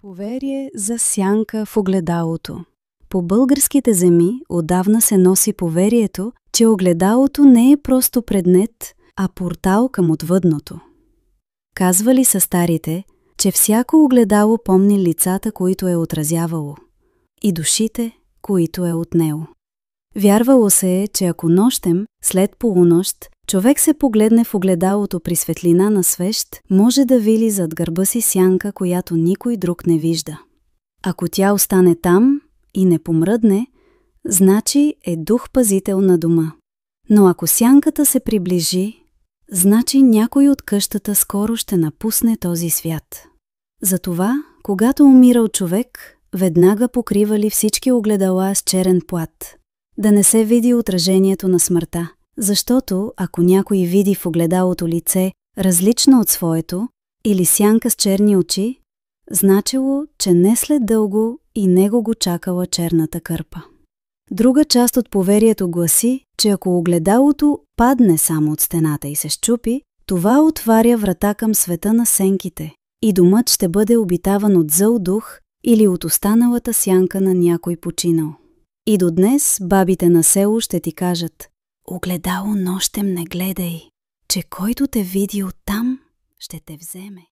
Поверие за сянка в огледалото. По българските земи отдавна се носи поверието, че огледалото не е просто предмет, а портал към отвъдното. Казвали са старите, че всяко огледало помни лицата, които е отразявало, и душите, които е отнело. Вярвало се е, че ако нощем, след полунощ, човек се погледне в огледалото при светлина на свещ, може да вили зад гърба си сянка, която никой друг не вижда. Ако тя остане там и не помръдне, значи е дух-пазител на дома. Но ако сянката се приближи, значи някой от къщата скоро ще напусне този свят. Затова, когато умирал човек, веднага покривали всички огледала с черен плат, да не се види отражението на смъртта, защото ако някой види в огледалото лице различно от своето или сянка с черни очи, значило, че не след дълго и него го чакала черната кърпа. Друга част от поверието гласи, че ако огледалото падне само от стената и се счупи, това отваря врата към света на сенките и домът ще бъде обитаван от зъл дух или от останалата сянка на някой починал. И до днес бабите на село ще ти кажат: огледало нощем не гледай, че който те види оттам, ще те вземе.